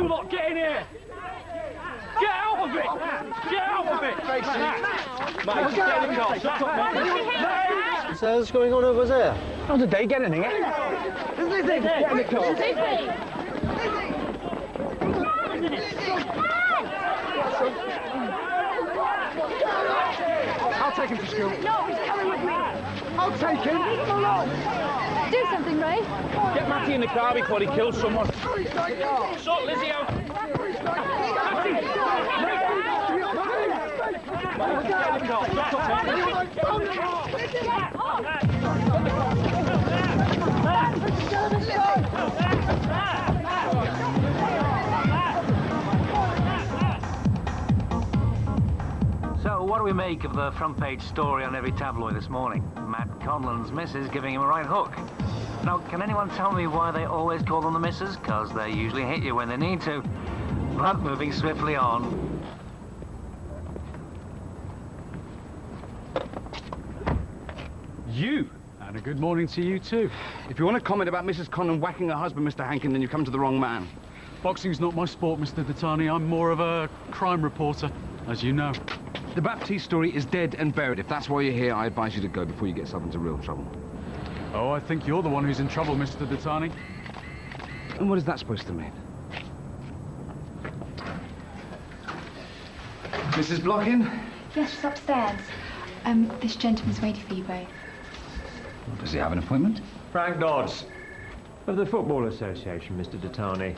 You lot, get in here! Get out of it! Get out of it! Mate, just get in the car. Shut up, mate. So what's going on over there? How did they get in here? Lizzie, get in the car. I'll take him to school. No, he's coming with me. I'll take him. Leave him alone. Do something, Ray. Get Matty in the car before he kills someone. Sort Lizzie out. So, what do we make of the front page story on every tabloid this morning? Matt Conlon's missus giving him a right hook. Now, can anyone tell me why they always call them the missus? Because they usually hit you when they need to. But moving swiftly on. You? And a good morning to you, too. If you want to comment about Mrs. Conlon whacking her husband, Mr. Hankin, then you've come to the wrong man. Boxing's not my sport, Mr. Dattani. I'm more of a crime reporter, as you know. The Baptiste story is dead and buried. If that's why you're here, I advise you to go before you get yourself into real trouble. Oh, I think you're the one who's in trouble, Mr. Dattani. And what is that supposed to mean? Mrs. Blockin? Yes, she's upstairs. This gentleman's waiting for you both. Does he have an appointment? Frank Dodds, of the Football Association, Mr. Dattani.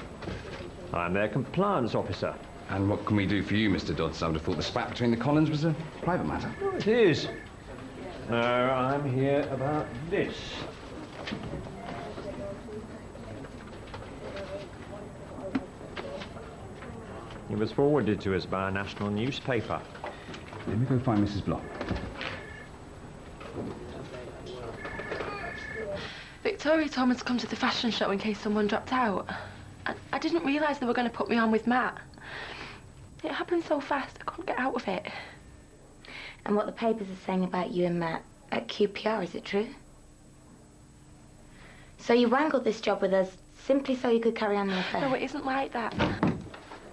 I'm their compliance officer. And what can we do for you, Mr. Dodds? I would have thought the spat between the Collins was a private matter. Oh, it is. No, I'm here about this. It was forwarded to us by a national newspaper. Let me go find Mrs. Block. Victoria told me to come to the fashion show in case someone dropped out. I didn't realise they were going to put me on with Matt. It happened so fast, I couldn't get out of it. And what the papers are saying about you and Matt at QPR, is it true? So you wangled this job with us simply so you could carry on the affair? No, it isn't like that.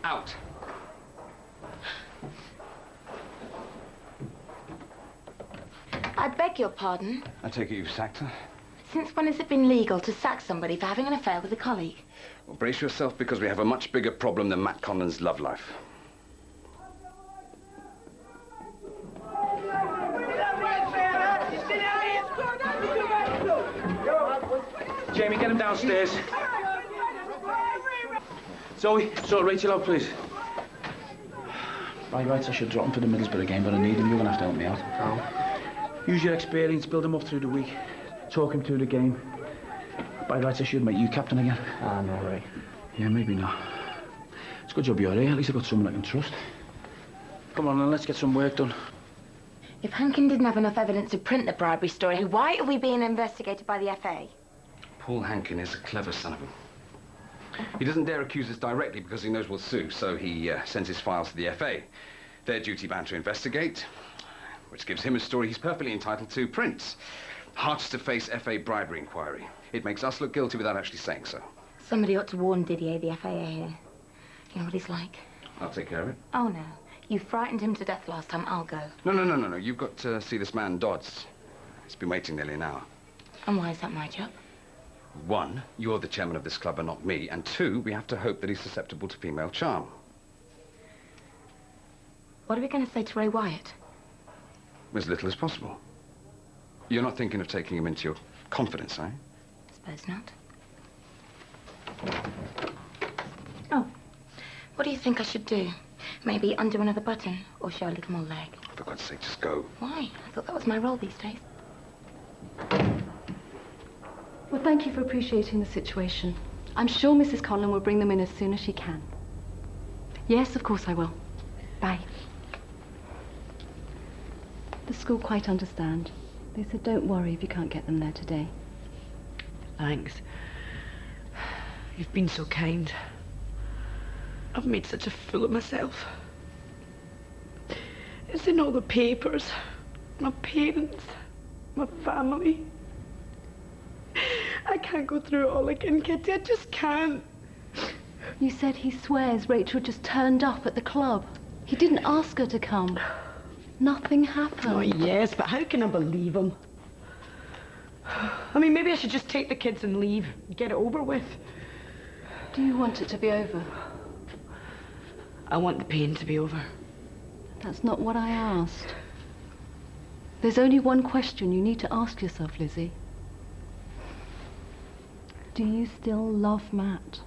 Out. I beg your pardon. I take it you've sacked her? Since when has it been legal to sack somebody for having an affair with a colleague? Well, brace yourself, because we have a much bigger problem than Matt Conlon's love life. Jamie, get him downstairs. Zoe, sort Rachel out, please. By rights, I should drop him for the Middlesbrough game, but I need him. You're going to have to help me out. How? Use your experience, build him up through the week. Talk him through the game. By rights, I should make you captain again. Ah, no, Ray. Yeah, maybe not. It's a good job you're here. At least I've got someone I can trust. Come on, then, let's get some work done. If Hankin didn't have enough evidence to print the bribery story, why are we being investigated by the FA? Paul Hankin is a clever son of a... He doesn't dare accuse us directly because he knows we'll sue, so he sends his files to the FA. They're duty-bound to investigate, which gives him a story he's perfectly entitled to print. Hearts to face FA bribery inquiry. It makes us look guilty without actually saying so. Somebody ought to warn Didier, the FA here. You know what he's like? I'll take care of it. Oh, no. You frightened him to death last time. I'll go. No. You've got to see this man, Dodds. He's been waiting nearly an hour. And why is that my job? One, you're the chairman of this club and not me. And two, we have to hope that he's susceptible to female charm. What are we going to say to Ray Wyatt? As little as possible. You're not thinking of taking him into your confidence, eh? Suppose not. Oh, what do you think I should do? Maybe undo another button or show a little more leg? For God's sake, just go. Why? I thought that was my role these days. Well, thank you for appreciating the situation. I'm sure Mrs. Conlon will bring them in as soon as she can. Yes, of course I will. Bye. The school quite understand. They said don't worry if you can't get them there today. Thanks. You've been so kind. I've made such a fool of myself. It's in all the papers. My parents, my family. I can't go through it all again, Kitty. I just can't. You said he swears Rachel just turned up at the club. He didn't ask her to come. Nothing happened. Oh, yes, but how can I believe him? I mean, maybe I should just take the kids and leave. Get it over with. Do you want it to be over? I want the pain to be over. That's not what I asked. There's only one question you need to ask yourself, Lizzie. Do you still love Matt?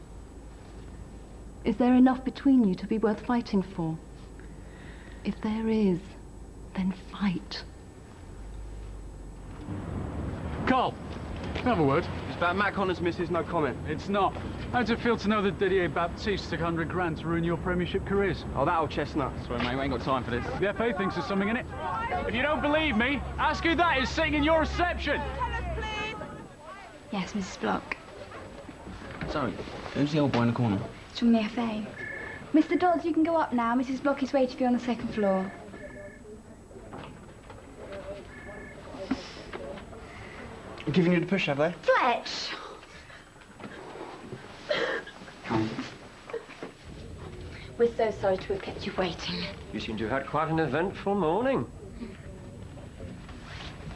Is there enough between you to be worth fighting for? If there is, then fight. Carl, can I have a word? It's about Matt Conlon's missus, no comment. It's not. How does it feel to know that Didier Baptiste took 100 grand to ruin your Premiership careers? Oh, that old chestnut. Sorry, mate, we ain't got time for this. The FA thinks there's something in it. If you don't believe me, ask who that is sitting in your reception. Yes, Mrs. Block. Sorry, who's the old boy in the corner? It's from the FA. Mr. Dodds, you can go up now. Mrs. Block is waiting for you on the second floor. Giving you the push, have they? Fletch! We're so sorry to have kept you waiting. You seem to have had quite an eventful morning.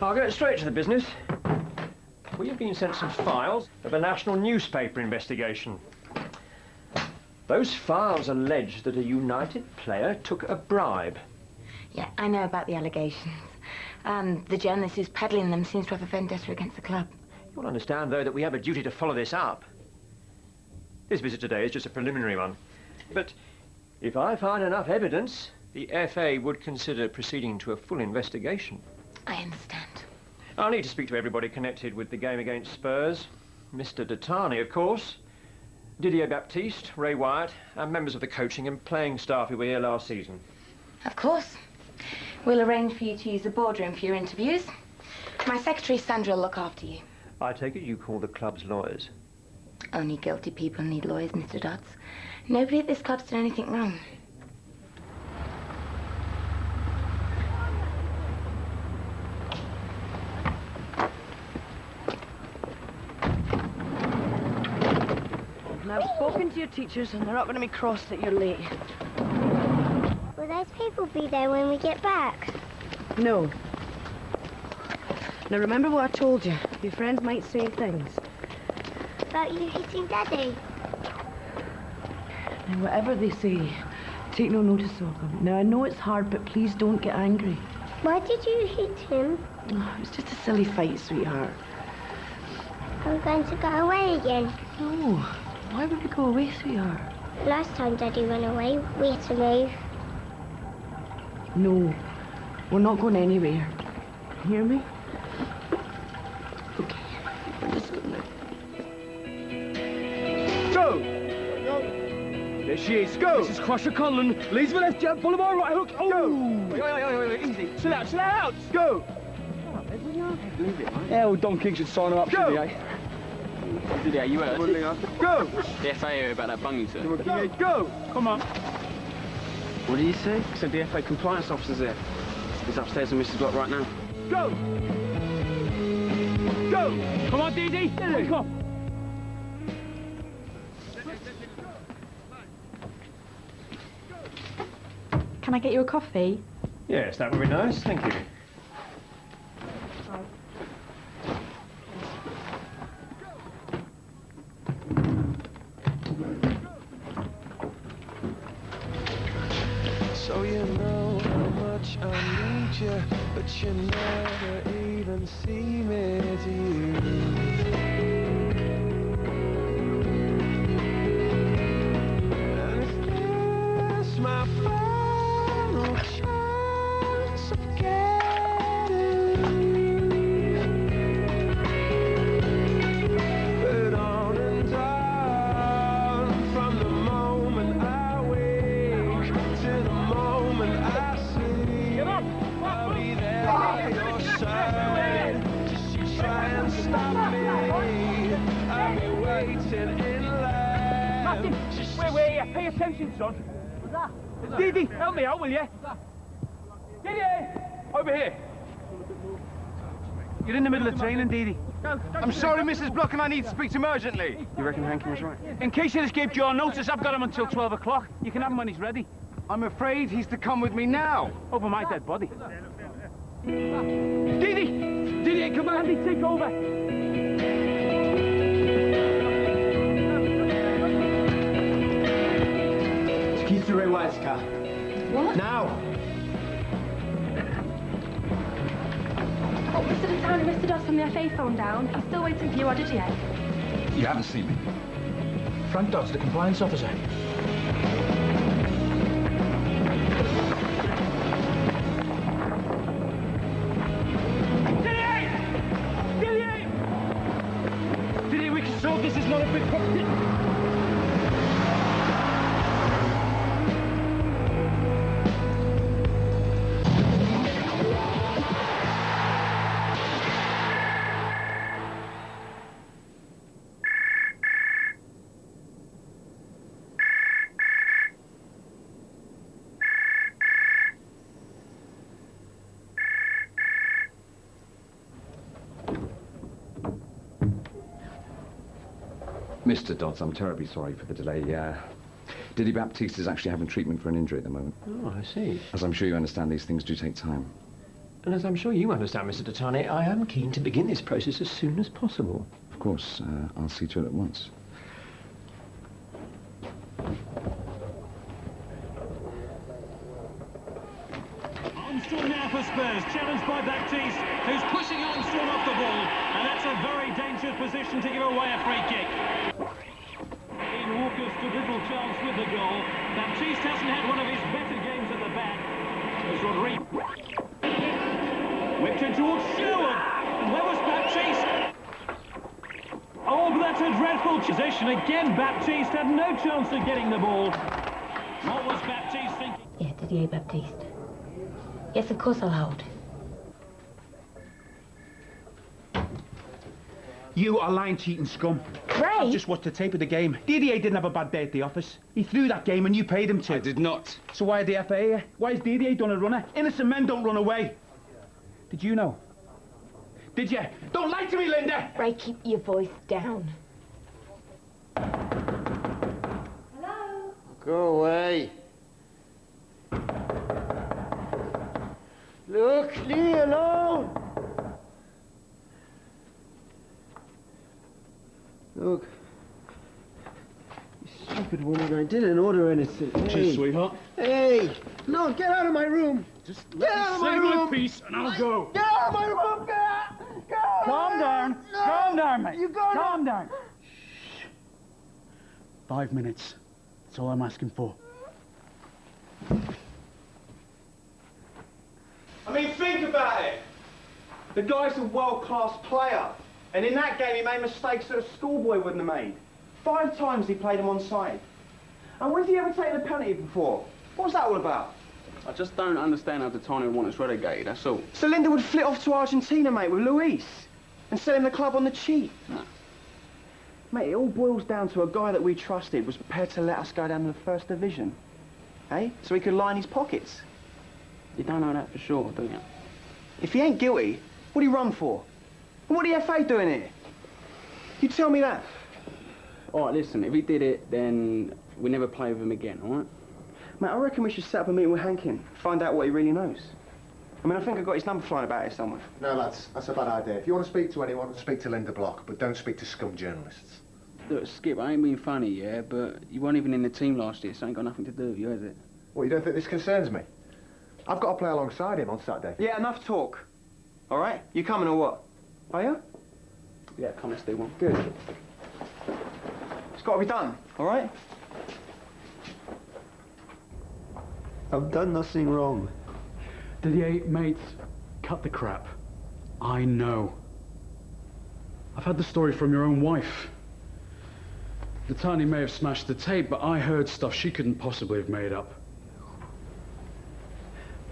I'll get straight to the business. We have been sent some files of a national newspaper investigation. Those files allege that a United player took a bribe. Yeah, I know about the allegations. The journalist who's peddling them seems to have a vendetta against the club. You'll understand, though, that we have a duty to follow this up. This visit today is just a preliminary one. But if I find enough evidence, the FA would consider proceeding to a full investigation. I understand. I'll need to speak to everybody connected with the game against Spurs. Mr. Datani, of course. Didier Baptiste, Ray Wyatt, and members of the coaching and playing staff who were here last season. Of course. We'll arrange for you to use the boardroom for your interviews. My secretary, Sandra, will look after you. I take it you call the club's lawyers? Only guilty people need lawyers, Mr. Dodds. Nobody at this club's done anything wrong. And I've spoken to your teachers, and they're not going to be cross that you're late. Will those people be there when we get back? No. Now remember what I told you. Your friends might say things. About you hitting Daddy? And whatever they say, take no notice of them. Now I know it's hard, but please don't get angry. Why did you hit him? Oh, it was just a silly fight, sweetheart. Are we going to go away again? No. Why would we go away, sweetheart? Last time Daddy went away, we had to move. No. We're not going anywhere. Hear me? Okay. Let's go now. Go! There she is. Go! This is Crusher Conlon. Leads the left jab, follow by right hook. Oh! Go! Wait, easy. Chill out. Go! Leave it, mate. Hell, Don King should sign him up, should he, Didier, you heard? Go! The FA about that bungee, sir. Go! Come on. What did you say? He said the FA compliance officer's there. He's upstairs in Mrs. Block right now. Go! Go! Come on, Dee. Come on. Can I get you a coffee? Yes, that would be nice, thank you. So you know how much I need you, but you never even see me to you. And is this my final chance of getting but on and on from the moment I wake to the moment I sleep, I'll be there by your side. Just you try and stop me, I'll be waiting in line. Wait, pay attention, son. Dee, help me out, will you? Dee, over here. You're in the middle of training, Dee Dee. I'm sorry, Mrs. Block, and I need to speak to him urgently. You reckon Hanky was right? In case you escaped your notice, I've got him until 12 o'clock. You can have him when he's ready. I'm afraid he's to come with me now. Over my dead body. Dee Dee! Dee Dee, come on, Andy, take over. Keys to Ray Wyatt's car. What? Now! Oh, Mr. Detan and Mr. Doss from the FA phone down. He's still waiting for you, or did you? You haven't seen me. Frank Dodds, the compliance officer. Dee Dee, we can solve this. It's not a big problem. Mr. Dodds, I'm terribly sorry for the delay. Diddy Baptiste is actually having treatment for an injury at the moment. Oh, I see. As I'm sure you understand, these things do take time. And as I'm sure you understand, Mr. Dettani, I am keen to begin this process as soon as possible. Of course, I'll see to it at once. Armstrong now for Spurs, challenged by Baptiste, who's pushing Armstrong off the ball, and that's a very dangerous position to give away a free kick. Ian Walker's stood little chance with the goal. Baptiste hasn't had one of his better games at the back. As Rodrigo whipped in towards Sherwood, and where was Baptiste? Oh, but that's a dreadful position. Again, Baptiste had no chance of getting the ball. What was Baptiste thinking? Yeah, Didier Baptiste. Yes, of course I'll hold. You are lying, cheating scum. Ray! I've just watched the tape of the game. Didier didn't have a bad day at the office. He threw that game and you paid him to. I did not. So why are the FA here? Why is Didier done a runner? Innocent men don't run away. Did you know? Did you? Don't lie to me, Linda! Ray, keep your voice down. Hello? Go away. Look, leave me alone! Look. You stupid woman, I didn't order anything. Cheers, sweetheart. Hey! No, get out of my room! Just get out of my say room! my piece and I'll go. Get out of my room! Get out! Get out! Calm down. No. Calm down, mate. You got Calm it. down. 5 minutes. That's all I'm asking for. I mean, think about it. The guy's a world-class player. And in that game, he made mistakes that a schoolboy wouldn't have made. 5 times he played him on side. And when did he ever take a penalty before? What was that all about? I just don't understand how Dettani would want us relegated, that's all. So Linda would flit off to Argentina, mate, with Luis. And sell him the club on the cheap. No. Mate, it all boils down to a guy that we trusted was prepared to let us go down to the first division. Eh? So he could line his pockets. You don't know that for sure, do you? If he ain't guilty, what'd he run for? And what are the FA doing here? You tell me that. All right, listen, if he did it, then we never play with him again, all right? Mate, I reckon we should set up a meeting with Hankin, find out what he really knows. I mean, I think I've got his number flying about here somewhere. No, lads, that's a bad idea. If you want to speak to anyone, speak to Linda Block, but don't speak to scum journalists. Look, Skip, I ain't being funny, yeah, but you weren't even in the team last year, so ain't got nothing to do with you, has it? Well, you don't think this concerns me? I've got to play alongside him on Saturday. Yeah, enough talk. All right? You coming or what? Are you? Yeah, come, let's do one. Good. It's got to be done, all right? I've done nothing wrong. Didier, mate, cut the crap. I know. I've had the story from your own wife. Dettani may have smashed the tape, but I heard stuff she couldn't possibly have made up.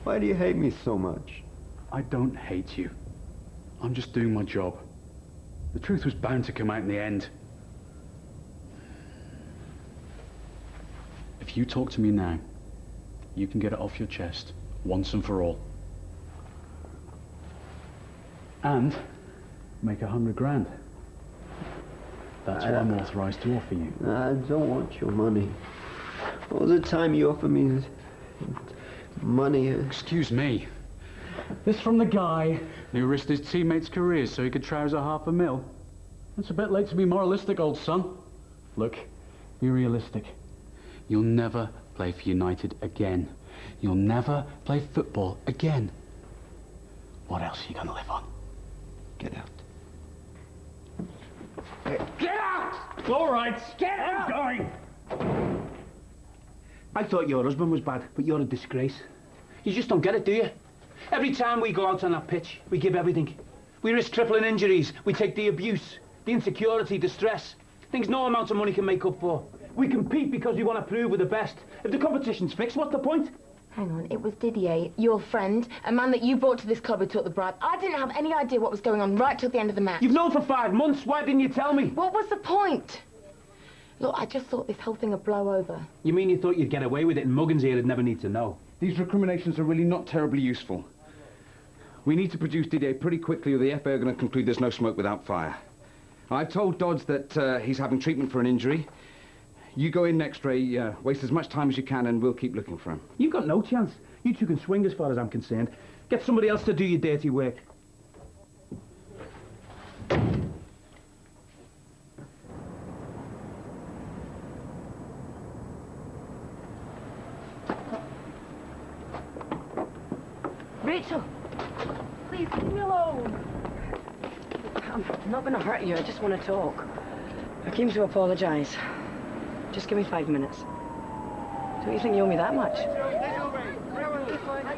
Why do you hate me so much? I don't hate you. I'm just doing my job. The truth was bound to come out in the end. If you talk to me now, you can get it off your chest, once and for all. And make 100 grand. That's what I'm authorised to offer you. I don't want your money. All the time you offer me is money. Excuse me. This from the guy who risked his teammates' careers so he could trouser $500,000. It's a bit late to be moralistic, old son. Look, be realistic. You'll never play for United again. You'll never play football again. What else are you going to live on? Get out. Get out! All right, get out! I'm going. I thought your husband was bad, but you're a disgrace. You just don't get it, do you? Every time we go out on that pitch, we give everything. We risk crippling injuries. We take the abuse, the insecurity, the stress. Things no amount of money can make up for. We compete because we want to prove we're the best. If the competition's fixed, what's the point? Hang on, it was Didier, your friend, a man that you brought to this club who took the bribe. I didn't have any idea what was going on right till the end of the match. You've known for 5 months. Why didn't you tell me? What was the point? Look, I just thought this whole thing would blow over. You mean you thought you'd get away with it and Muggins here would never need to know? These recriminations are really not terribly useful. We need to produce Didier pretty quickly or the FA are going to conclude there's no smoke without fire. I've told Dodds that he's having treatment for an injury. You go in next, Ray, waste as much time as you can and we'll keep looking for him. You've got no chance. You two can swing as far as I'm concerned. Get somebody else to do your dirty work. Rachel, please leave me alone. I'm not going to hurt you. I just want to talk. I came to apologise. Just give me 5 minutes. Don't you think you owe me that much?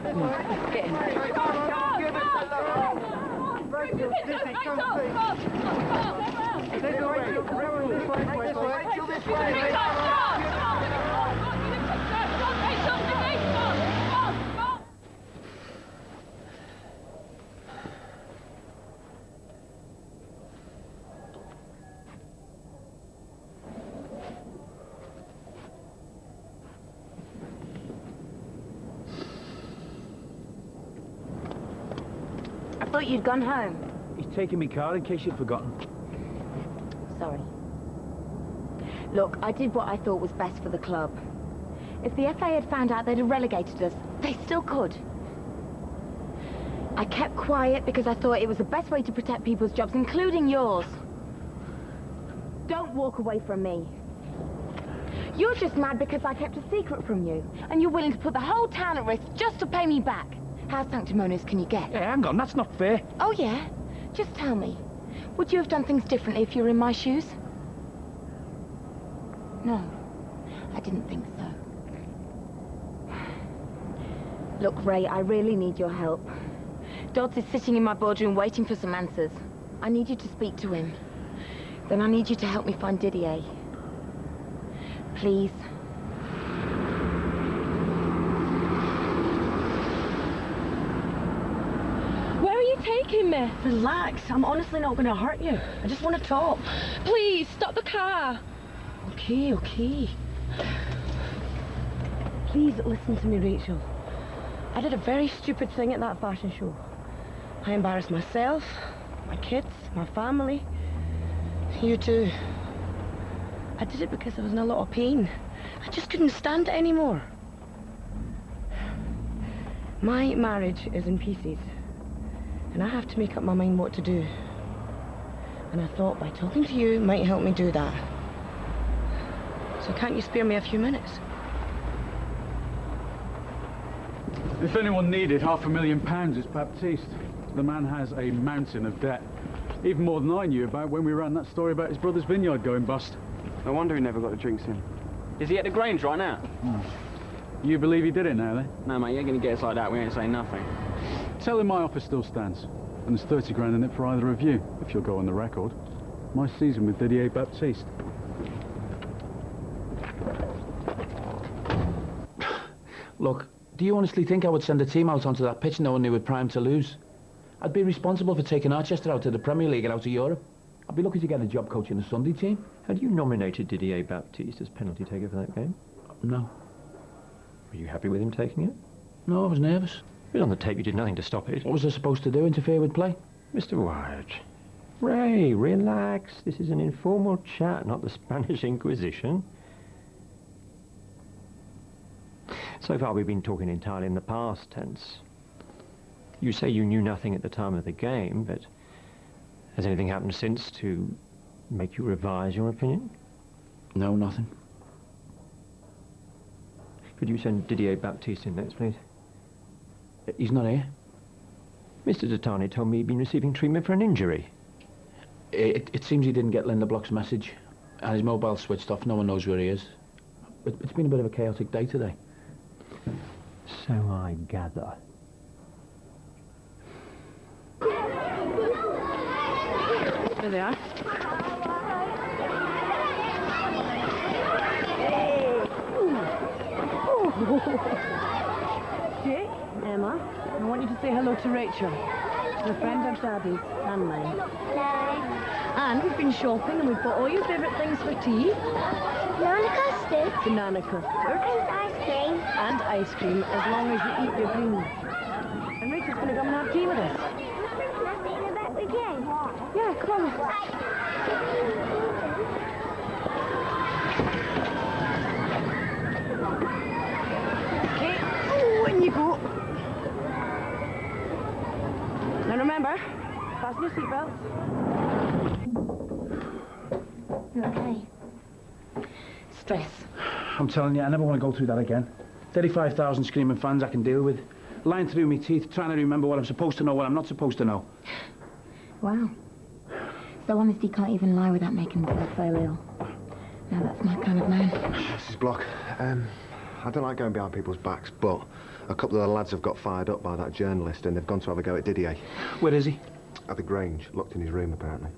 Come on, get in. I thought you'd gone home. He's taking me car in case you'd forgotten. Sorry. Look, I did what I thought was best for the club. If the FA had found out they'd have relegated us, they still could. I kept quiet because I thought it was the best way to protect people's jobs, including yours. Don't walk away from me. You're just mad because I kept a secret from you, and you're willing to put the whole town at risk just to pay me back. How sanctimonious can you get? Hey, hang on, that's not fair. Oh, yeah? Just tell me. Would you have done things differently if you were in my shoes? No, I didn't think so. Look, Ray, I really need your help. Dodds is sitting in my boardroom waiting for some answers. I need you to speak to him. Then I need you to help me find Didier. Please. Taking me. Relax. I'm honestly not going to hurt you. I just want to talk. Please, stop the car. Okay, okay. Please listen to me, Rachel. I did a very stupid thing at that fashion show. I embarrassed myself, my kids, my family. You too. I did it because I was in a lot of pain. I just couldn't stand it anymore. My marriage is in pieces. And I have to make up my mind what to do. And I thought by talking to you might help me do that. So can't you spare me a few minutes? If anyone needed £500,000, it's Baptiste. The man has a mountain of debt. Even more than I knew about when we ran that story about his brother's vineyard going bust. No wonder he never got the drinks in. Is he at the Grange right now? You believe he did it now, then? No, mate, you ain't gonna get us like that. We ain't saying nothing. Tell him my offer still stands. And there's 30 grand in it for either of you, if you'll go on the record. My season with Didier Baptiste. Look, do you honestly think I would send a team out onto that pitch knowing they were primed to lose? I'd be responsible for taking Archester out of the Premier League and out of Europe. I'd be lucky to get a job coaching the Sunday team. Had you nominated Didier Baptiste as penalty taker for that game? No. Were you happy with him taking it? No, I was nervous. It was on the tape, you did nothing to stop it. What was I supposed to do, interfere with play? Mr. Wyatt, Ray, relax. This is an informal chat, not the Spanish Inquisition. So far, we've been talking entirely in the past tense. You say you knew nothing at the time of the game, but has anything happened since to make you revise your opinion? No, nothing. Could you send Didier Baptiste in next, please? He's not here. Mr. Datani told me he'd been receiving treatment for an injury. It seems he didn't get Linda Block's message, and his mobile switched off. No one knows where he is. It's been a bit of a chaotic day today. So I gather. There they are. Jake, Emma, I want you to say hello to Rachel. She's a friend of Daddy's and mine. And we've been shopping and we've bought all your favourite things for tea. Banana custard. Banana custard. And ice cream. And ice cream, as long as you eat your greens. And Rachel's going to come and have tea with us. Can I sit in the back with you? Yeah, come on. Okay, when you go. Now remember, fasten your seatbelts. You okay? Stress. I'm telling you, I never want to go through that again. 35,000 screaming fans I can deal with. Lying through my teeth, trying to remember what I'm supposed to know, what I'm not supposed to know. Wow. So honesty can't even lie without making himself feel ill. Now that's my kind of man. Mrs. Block, I don't like going behind people's backs, but a couple of the lads have got fired up by that journalist and they've gone to have a go at Didier. Where is he? At the Grange, locked in his room, apparently.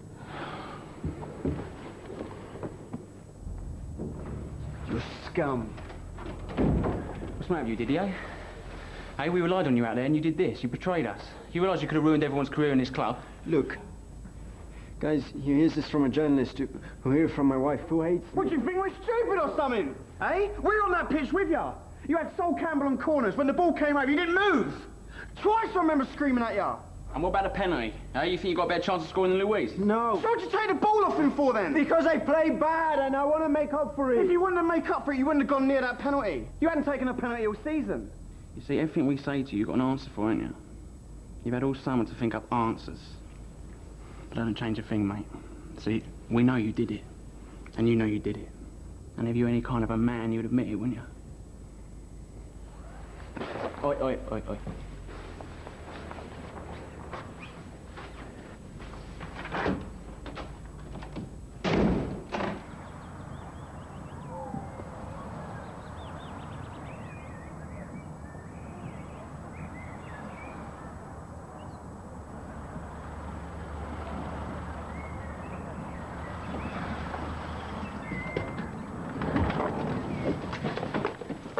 You scum. What's the matter with you, Didier? Hey, we relied on you out there and you did this. You betrayed us. You realise you could have ruined everyone's career in this club? Look, guys, you hear this from a journalist who hear from my wife who hates me. What, do you think we're stupid or something? Eh? We were on that pitch with you. You had Sol Campbell on corners. When the ball came over, you didn't move. Twice I remember screaming at you. And what about a penalty? You think you got a better chance of scoring than Louise? No. So what'd you take the ball off him for then? Because they played bad and I want to make up for it. If you wanted to make up for it, you wouldn't have gone near that penalty. You hadn't taken a penalty all season. You see, everything we say to you, you've got an answer for, ain't you? You've had all summer to think up answers. But that don't change a thing, mate. See, we know you did it. And you know you did it. And if you were any kind of a man, you'd admit it, wouldn't you? Oi, oi, oi, oi.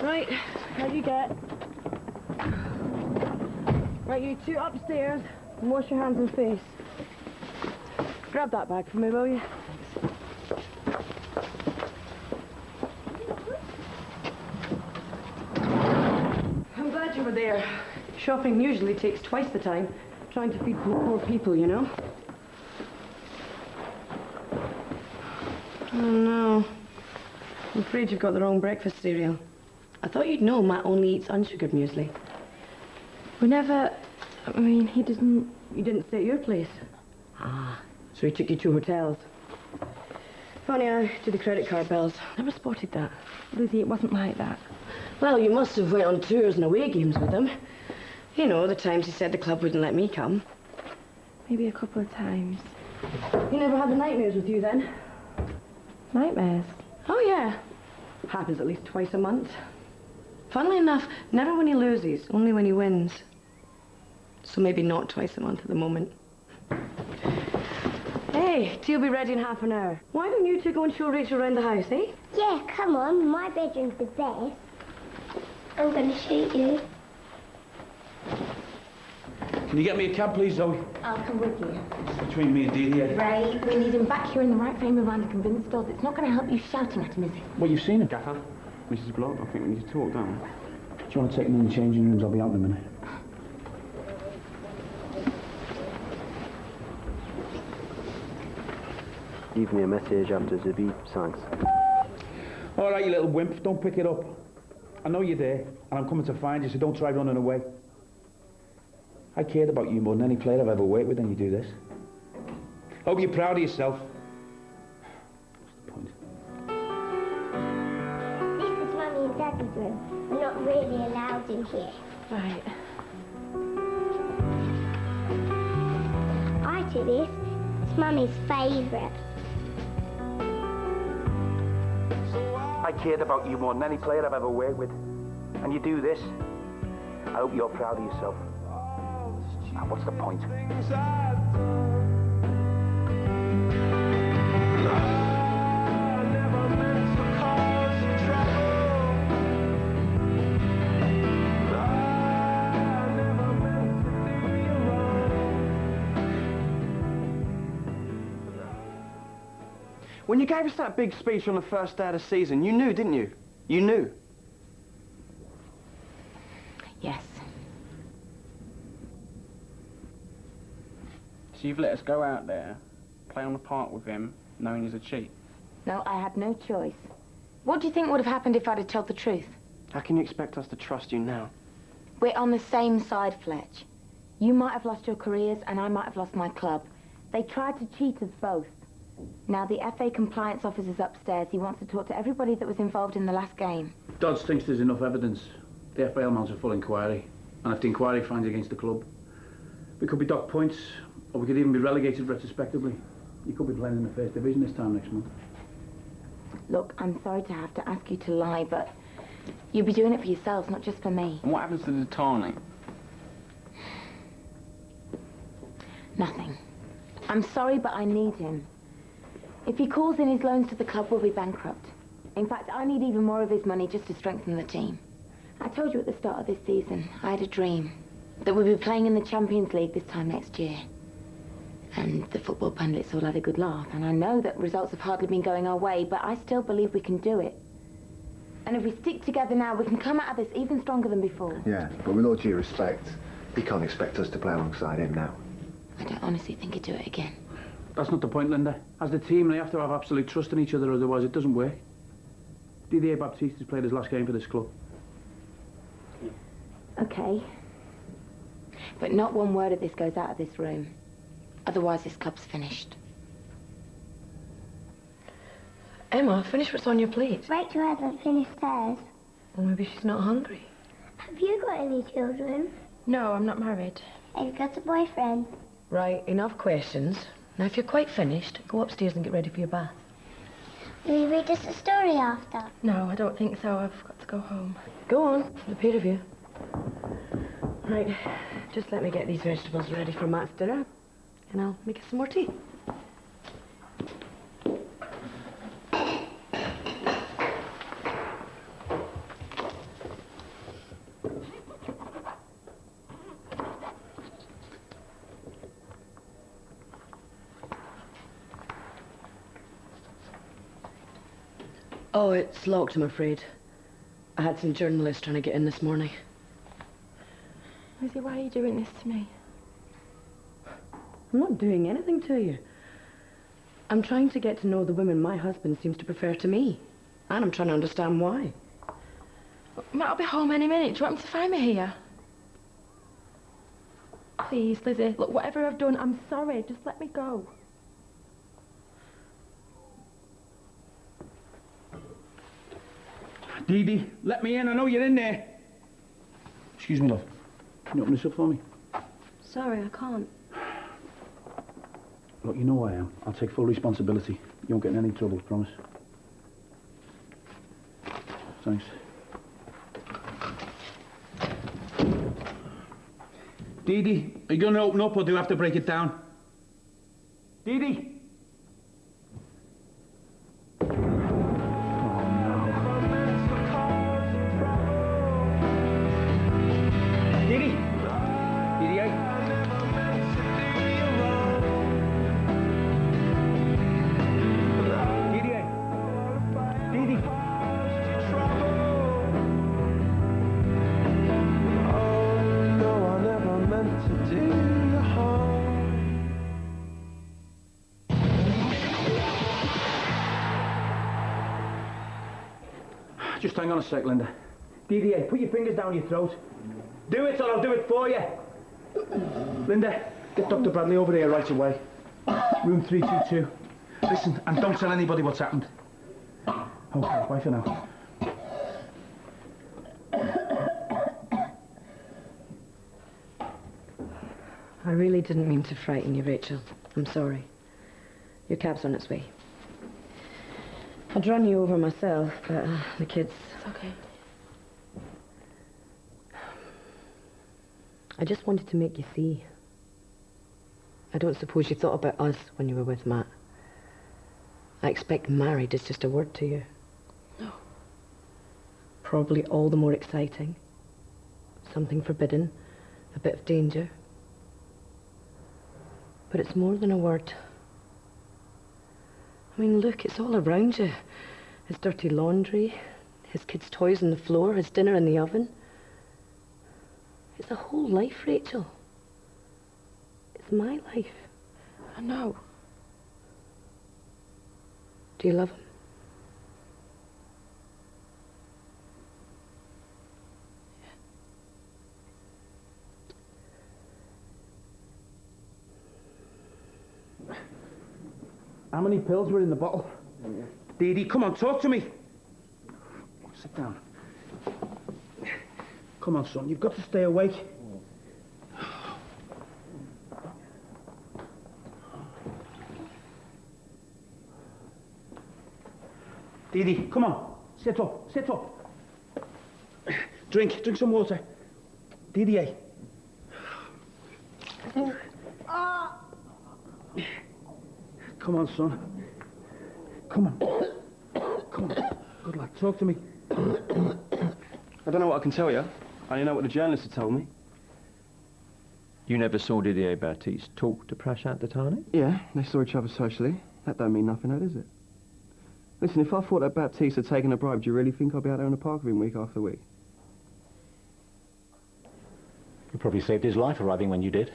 Right, how'd you get? Right, you two upstairs and wash your hands and face. Grab that bag for me, will you? I'm glad you were there. Shopping usually takes twice the time, trying to feed poor people, you know? Oh, no. I'm afraid you've got the wrong breakfast cereal. I thought you'd know Matt only eats unsugared muesli. We never... I mean, he didn't... You didn't stay at your place. Ah, so he took you to hotels. Funny, I did the credit card bills. Never spotted that. Lizzie, it wasn't like that. Well, you must have went on tours and away games with him. You know, the times he said the club wouldn't let me come. Maybe a couple of times. He never had the nightmares with you then? Nightmares? Oh, yeah. Happens at least twice a month. Funnily enough, never when he loses, only when he wins. So maybe not twice a month at the moment. Hey, tea will be ready in half an hour. Why don't you two go and show Rachel around the house, eh? Yeah, come on. My bedroom's the best. I'm going to shoot you. Can you get me a cab, please, Zoe? I'll come with you. Between me and Didier. Ray, we need him back here in the right frame of mind to convince Dodds. It's not going to help you shouting at him, is it? Well, you've seen her, Gaffer. Mrs. Block, I think we need to talk, don't we? Do you want to take me in the changing rooms? I'll be out in a minute. leave me a message after the beep. Thanks. All right, you little wimp, don't pick it up. I know you're there, and I'm coming to find you, so don't try running away. I cared about you more than any player I've ever worked with, and you do this. Hope you're proud of yourself. What's the point? This is Mummy and Daddy's room. We're not really allowed in here. Right. I do this. It's Mummy's favourite. I cared about you more than any player I've ever worked with, and you do this. I hope you're proud of yourself. Now, what's the point? When you gave us that big speech on the first day of the season, you knew, didn't you? You knew. Yes. So you've let us go out there, play on the park with him, knowing he's a cheat. No, I had no choice. What do you think would have happened if I'd have told the truth? How can you expect us to trust you now? We're on the same side, Fletch. You might have lost your careers, and I might have lost my club. They tried to cheat us both. Now, the FA compliance officer's upstairs. He wants to talk to everybody that was involved in the last game. Dodds thinks there's enough evidence. The FA will mount a full inquiry. And if the inquiry finds against the club, we could be docked points, or we could even be relegated retrospectively. You could be playing in the first division this time next month. Look, I'm sorry to have to ask you to lie, but you'll be doing it for yourselves, not just for me. And what happens to the Tani? Nothing. I'm sorry, but I need him. If he calls in his loans to the club, we'll be bankrupt. In fact, I need even more of his money just to strengthen the team. I told you at the start of this season, I had a dream that we'd be playing in the Champions League this time next year. And the football pundits all had a good laugh, and I know that results have hardly been going our way, but I still believe we can do it. And if we stick together now, we can come out of this even stronger than before. Yeah, but with all due respect, you can't expect us to play alongside him now. I don't honestly think he'd do it again. That's not the point, Linda. As the team, they have to have absolute trust in each other, otherwise it doesn't work. Didier Baptiste has played his last game for this club. Okay. But not one word of this goes out of this room. Otherwise, this club's finished. Emma, finish what's on your plate. Rachel hasn't finished hers. Well, maybe she's not hungry. Have you got any children? No, I'm not married. Have you got a boyfriend? Right, enough questions. Now, if you're quite finished, go upstairs and get ready for your bath. Will you read us a story after? No, I don't think so. I've got to go home. Go on, the pair of you. Right, just let me get these vegetables ready for Matt's dinner, and I'll make us some more tea. Oh, it's locked, I'm afraid. I had some journalists trying to get in this morning. Lizzie, why are you doing this to me? I'm not doing anything to you. I'm trying to get to know the women my husband seems to prefer to me. And I'm trying to understand why. Matt will be home any minute. Do you want him to find me here? Please, Lizzie, look, whatever I've done, I'm sorry. Just let me go. Dee Dee, let me in. I know you're in there. Excuse me, love. Can you open this up for me? Sorry, I can't. Look, you know who I am. I'll take full responsibility. You won't get in any trouble, promise. Thanks. Dee Dee, are you going to open up or do you have to break it down? Dee Dee? Just hang on a sec, Linda. DDA, put your fingers down your throat. Do it or I'll do it for you. Linda, get Dr. Bradley over here right away. Room 322. Listen, and don't tell anybody what's happened. Okay, bye for now. I really didn't mean to frighten you, Rachel. I'm sorry. Your cab's on its way. I'd run you over myself, but the kids... It's okay. I just wanted to make you see. I don't suppose you thought about us when you were with Matt. I expect married is just a word to you. No. Probably all the more exciting. Something forbidden, a bit of danger. But it's more than a word. I mean, look, it's all around you. His dirty laundry, his kids' toys on the floor, his dinner in the oven. It's a whole life, Rachel. It's my life. I know. Do you love him? How many pills were in the bottle? Dee Dee, come on, talk to me. Sit down. Come on, son, you've got to stay awake. Dee Dee, come on. Sit up, sit up. Drink some water. DDA. Come on, son. Come on. Come on. Good lad, talk to me. I don't know what I can tell you. I only know what the journalists have told me. You never saw Didier Baptiste talk to Prashant Dattani? Yeah, they saw each other socially. That don't mean nothing, though, does it? Listen, if I thought that Baptiste had taken a bribe, do you really think I'd be out there in the park with him week after week? You probably saved his life arriving when you did.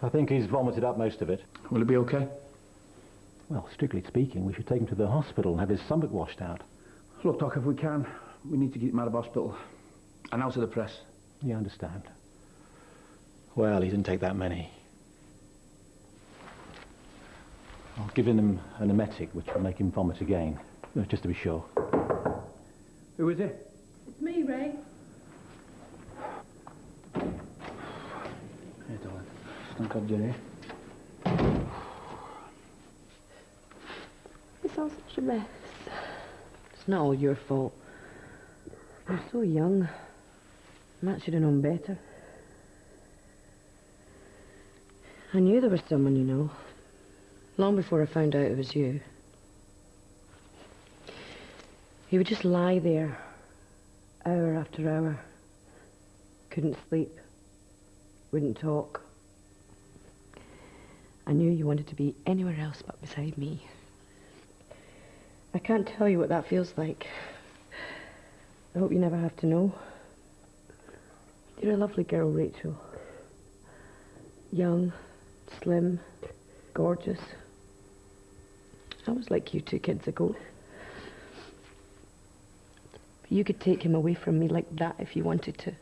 I think he's vomited up most of it. Will it be okay? Well, strictly speaking, we should take him to the hospital and have his stomach washed out. Look, Doc, if we can, we need to get him out of hospital. And out of the press. You understand? Well, he didn't take that many. I'll give him an emetic, which will make him vomit again, just to be sure. Who is it? It's me, Ray. Hey, darling. Thank God you're here. It's all such a mess. It's not all your fault. You're so young. Matt should have known better. I knew there was someone, you know. Long before I found out it was you. He would just lie there, hour after hour. Couldn't sleep. Wouldn't talk. I knew you wanted to be anywhere else but beside me. I can't tell you what that feels like. I hope you never have to know. You're a lovely girl, Rachel. Young, slim, gorgeous. I was like you 2 kids ago. But you could take him away from me like that if you wanted to.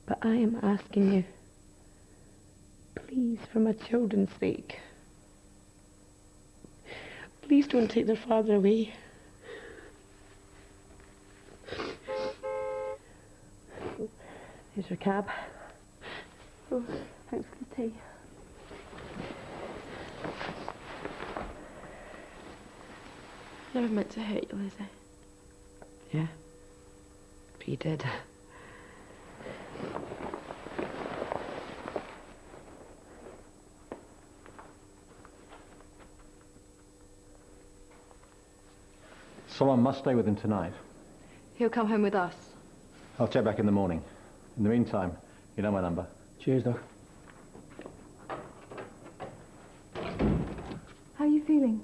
But I am asking you, please, for my children's sake, please don't take their father away. Here's your cab. Oh, thanks for the tea. Never meant to hurt you, Lizzie. Yeah, but you did. Someone must stay with him tonight. He'll come home with us. I'll check back in the morning. In the meantime, you know my number. Cheers, Doc. How are you feeling?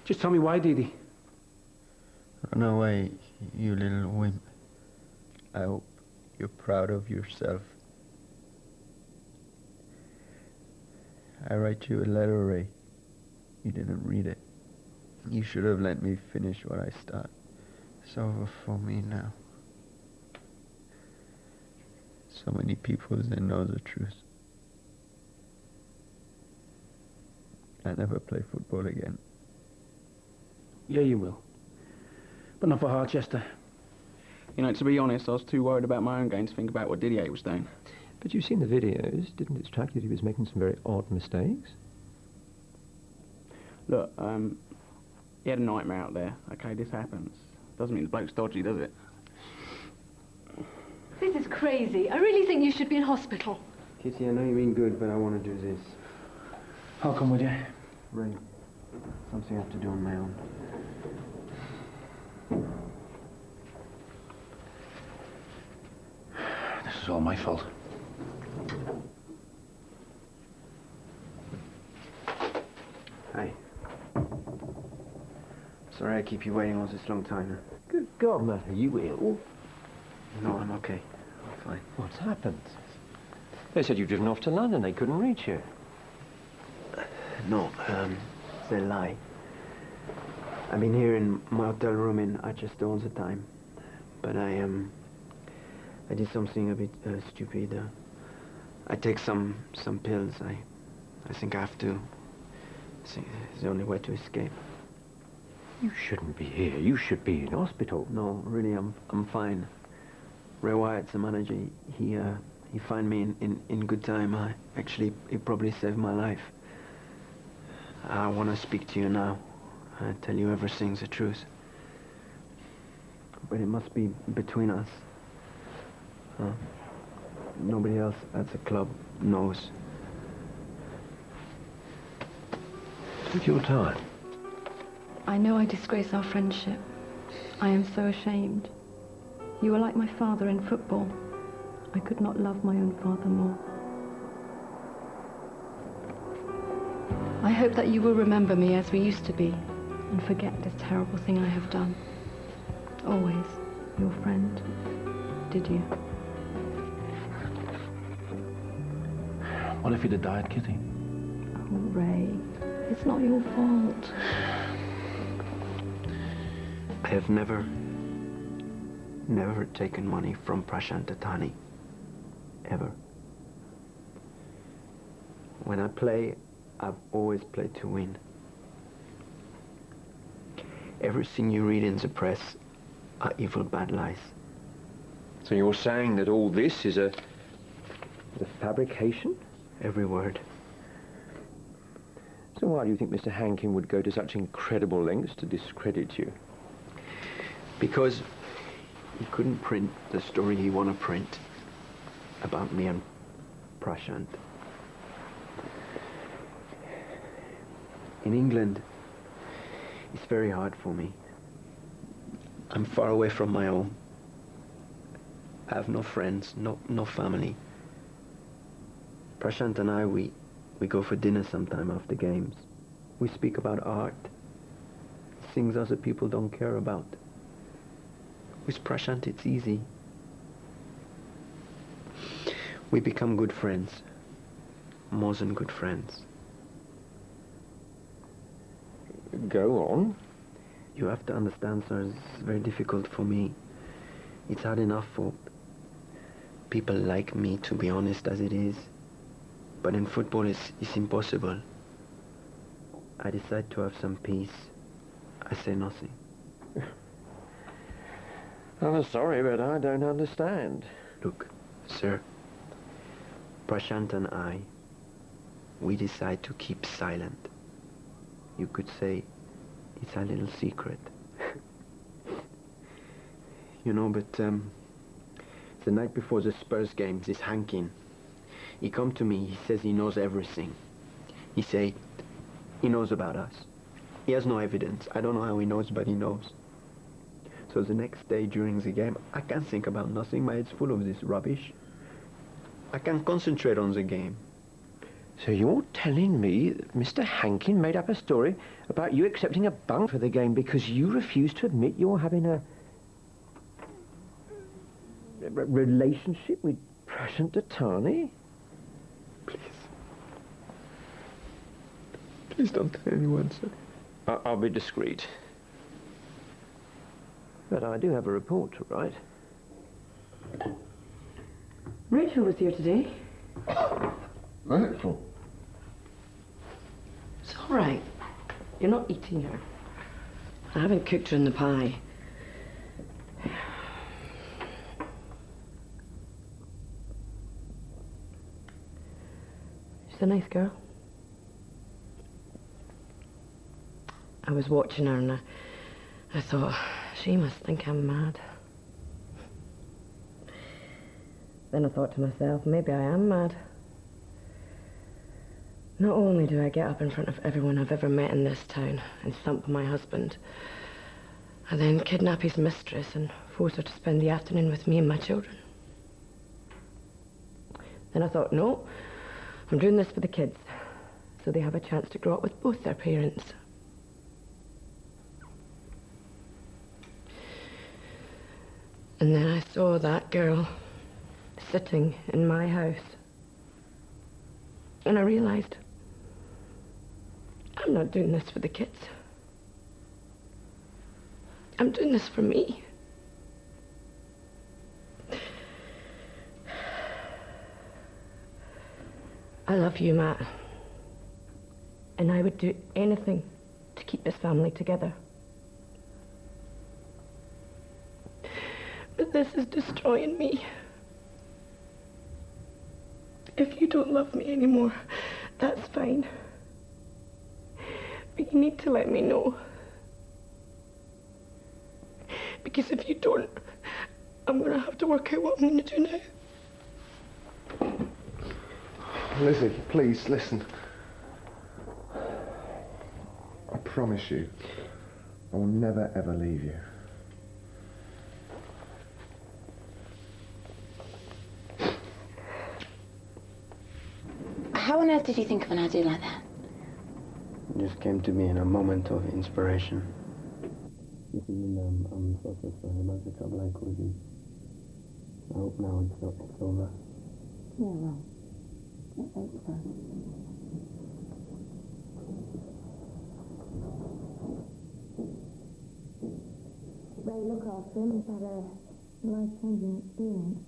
Just tell me why, Dee Dee. Run away, you little wimp. I hope you're proud of yourself. I write you a letter, Ray. You didn't read it. You should have let me finish what I started. It's over for me now. So many people that know the truth. I never play football again. Yeah, you will. But not for Harchester. You know, to be honest, I was too worried about my own game to think about what Didier was doing. But you've seen the videos. Didn't it strike you that he was making some very odd mistakes? Look, he had a nightmare out there. Okay, this happens. Doesn't mean the bloke's dodgy, does it? This is crazy. I really think you should be in hospital. Kitty, I know you mean good, but I want to do this. I'll come with you. Ray, something I have to do on my own. This is all my fault. Hi. Sorry I keep you waiting all this long time. Good God, Matt, are you ill? No, I'm okay. I'm fine. What's happened? They said you'd driven off to London. They couldn't reach you. No, they lie. I've been here in my hotel room in Manchester all the time. But I did something a bit stupid. I take some pills. I think I have to. It's the only way to escape. You shouldn't be here. You should be in hospital. No, really, I'm fine. Ray Wyatt's the manager. He found me in good time. He probably saved my life. I want to speak to you now. I tell you everything's the truth. But it must be between us. Nobody else at the club knows. Take your time. I know I disgrace our friendship. I am so ashamed. You were like my father in football. I could not love my own father more. I hope that you will remember me as we used to be and forget this terrible thing I have done. Always, your friend, Didier. What if he'd have died, Kitty? Oh, Ray, it's not your fault. I have never taken money from Prashant Tatani. Ever. When I play, I've always played to win. Everything you read in the press are evil, bad lies. So you're saying that all this is a fabrication? Every word. So why do you think Mr. Hankin would go to such incredible lengths to discredit you? Because he couldn't print the story he wanted to print about me and Prashant. In England, it's very hard for me. I'm far away from my home. I have no friends, no family. Prashant and I, we go for dinner sometime after games. We speak about art, things other people don't care about. With Prashant, it's easy. We become good friends, more than good friends. Go on. You have to understand, sir, it's very difficult for me. It's hard enough for people like me to be honest as it is. But in football, it's impossible. I decide to have some peace. I say nothing. I'm sorry, but I don't understand. Look, sir, Prashant and I, we decide to keep silent. You could say it's our little secret. You know, but the night before the Spurs game, this Hankin, he come to me, he says he knows everything. He say he knows about us. He has no evidence. I don't know how he knows, but he knows. So the next day during the game, I can't think about nothing. My head's full of this rubbish. I can't concentrate on the game. So you're telling me that Mr. Hankin made up a story about you accepting a bunk for the game because you refused to admit you're having a relationship with Prashant Tatani? Please don't tell anyone, sir. I'll be discreet. But I do have a report to write. Rachel was here today. Rachel? It's all right. You're not eating her. I haven't cooked her in the pie. She's a nice girl. I was watching her and I thought, she must think I'm mad. Then I thought to myself, maybe I am mad. Not only do I get up in front of everyone I've ever met in this town and thump my husband, I then kidnap his mistress and force her to spend the afternoon with me and my children. Then I thought, no, I'm doing this for the kids, so they have a chance to grow up with both their parents. And then I saw that girl sitting in my house. And I realized, I'm not doing this for the kids. I'm doing this for me. I love you, Matt. And I would do anything to keep this family together. But this is destroying me. If you don't love me anymore, that's fine. But you need to let me know. Because if you don't, I'm going to have to work out what I'm going to do now. Lizzie, please, listen. I promise you, I will never, ever leave you. How on earth did you think of an idea like that? It just came to me in a moment of inspiration. You see, I'm so sorry about the trouble I caused you. I hope now it's over. Yeah, well, let's hope so. Ray, look after him. He's had a life-changing experience.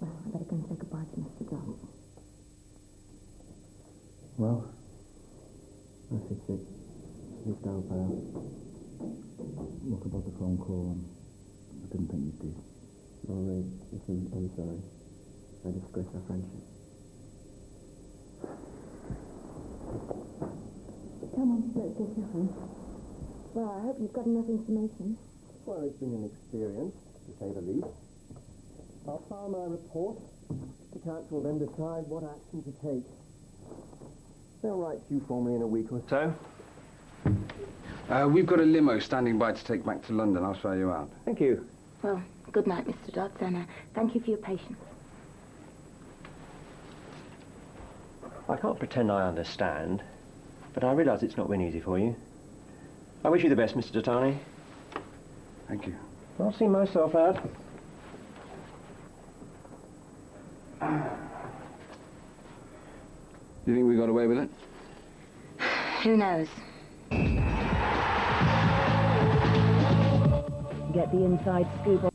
Well, I better go and say goodbye to Mr. Dodd. Well, I should sit down, pal. Look about the phone call, and I didn't think you'd do. No, Ray, listen, I'm sorry. I disgraced our friendship. Come on, let's get going. Well, I hope you've got enough information. Well, it's been an experience, to say the least. I'll file my report. The council will then decide what action to take. They'll write to you formally in a week or so. We've got a limo standing by to take back to London. I'll show you out. Thank you. Well, good night, Mr. Dodds, and thank you for your patience. I can't pretend I understand, but I realise it's not been easy for you. I wish you the best, Mr. Dottani. Thank you. I'll see myself out. Do you think we got away with it? Who knows? Get the inside scoop on